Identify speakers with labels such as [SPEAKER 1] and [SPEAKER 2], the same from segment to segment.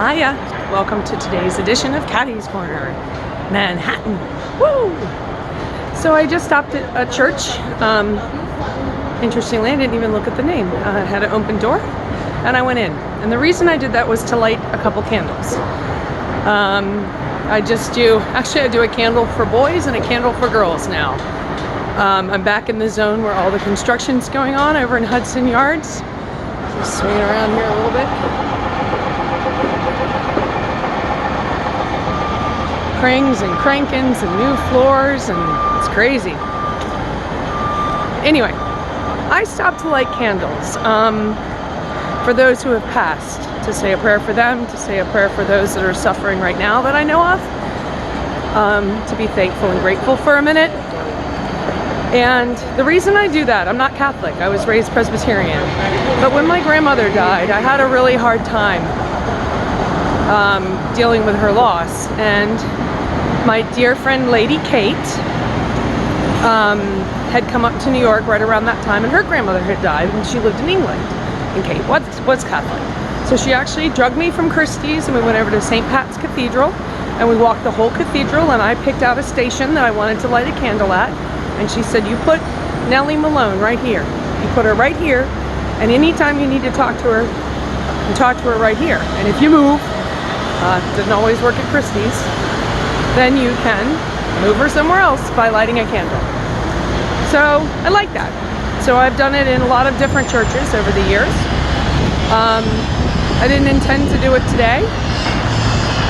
[SPEAKER 1] Hiya! Welcome to today's edition of Caddy's Corner, Manhattan. Woo! So I just stopped at a church. Interestingly, I didn't even look at the name. It had an open door, and I went in. And the reason I did that was to light a couple candles. I do a candle for boys and a candle for girls now. I'm back in the zone where all the construction's going on over in Hudson Yards. Just swinging around here a little bit. Crangs and crankins and new floors, and it's crazy. Anyway, I stopped to light candles for those who have passed, to say a prayer for them, to say a prayer for those that are suffering right now that I know of, to be thankful and grateful for a minute. And the reason I do that, I'm not Catholic, I was raised Presbyterian, but when my grandmother died, I had a really hard time dealing with her loss. And my dear friend Lady Kate had come up to New York right around that time, and her grandmother had died, and she lived in England. And Kate was Catholic. So she actually drugged me from Christie's, and we went over to St. Pat's Cathedral, and we walked the whole cathedral, and I picked out a station that I wanted to light a candle at. And she said, you put Nellie Malone right here. You put her right here, and anytime you need to talk to her, you talk to her right here. And if you move, doesn't always work at Christie's, then you can move her somewhere else by lighting a candle. So I like that. So I've done it in a lot of different churches over the years. I didn't intend to do it today,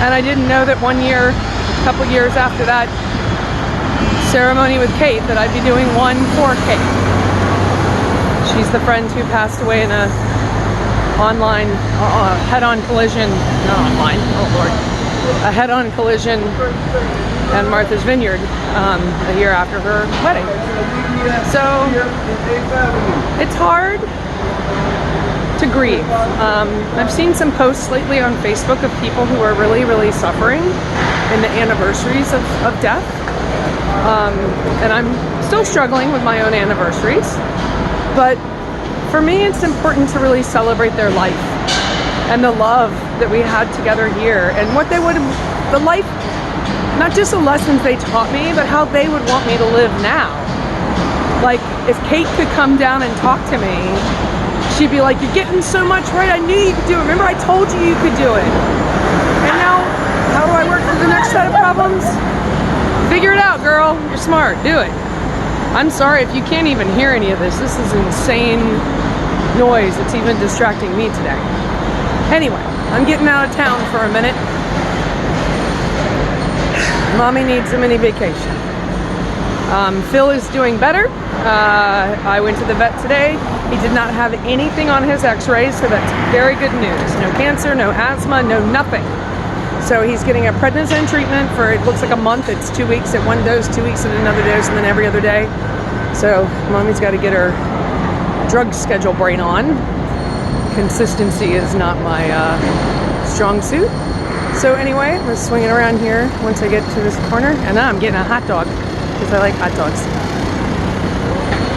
[SPEAKER 1] and I didn't know that one year, a couple years after that ceremony with Kate, that I'd be doing one for Kate. She's the friend who passed away in a online head-on collision, not online, oh Lord, a head-on collision at Martha's Vineyard a year after her wedding. So it's hard to grieve. I've seen some posts lately on Facebook of people who are really, really suffering in the anniversaries of death. And I'm still struggling with my own anniversaries, but for me it's important to really celebrate their life and the love that we had together here, and what they would, the life, not just the lessons they taught me, but how they would want me to live now. Like, if Kate could come down and talk to me, she'd be like, you're getting so much right, I knew you could do it, remember I told you you could do it. And now, how do I work through the next set of problems? Figure it out, girl. You're smart. Do it. I'm sorry if you can't even hear any of this. This is insane noise. It's even distracting me today. Anyway, I'm getting out of town for a minute. Mommy needs a mini vacation. Phil is doing better. I went to the vet today. He did not have anything on his x-rays, so that's very good news. No cancer, no asthma, no nothing. So he's getting a prednisone treatment for, it looks like a month. It's 2 weeks at one dose, 2 weeks at another dose, and then every other day. So Mommy's got to get her drug schedule brain on. Consistency is not my strong suit. So anyway, I'm swinging around here once I get to this corner, and now I'm getting a hot dog because I like hot dogs.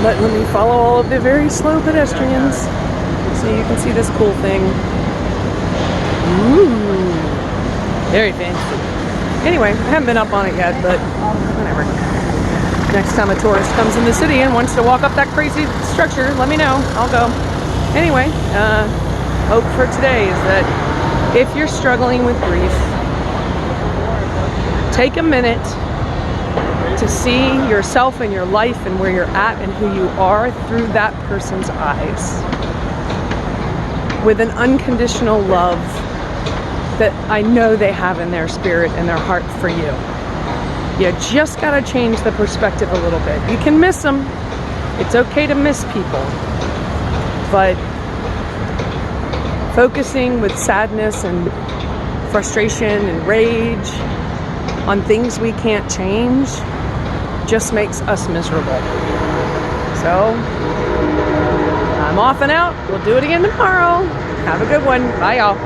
[SPEAKER 1] But let me follow all of the very slow pedestrians so you can see this cool thing. Ooh. Very fancy. Anyway, I haven't been up on it yet, but whatever. Next time a tourist comes in the city and wants to walk up that crazy structure, let me know. I'll go. Anyway, hope for today is that if you're struggling with grief, take a minute to see yourself and your life and where you're at and who you are through that person's eyes, with an unconditional love that I know they have in their spirit and their heart for you. You just gotta change the perspective a little bit. You can miss them. It's okay to miss people. But focusing with sadness and frustration and rage on things we can't change just makes us miserable. So, I'm off and out. We'll do it again tomorrow. Have a good one. Bye, y'all.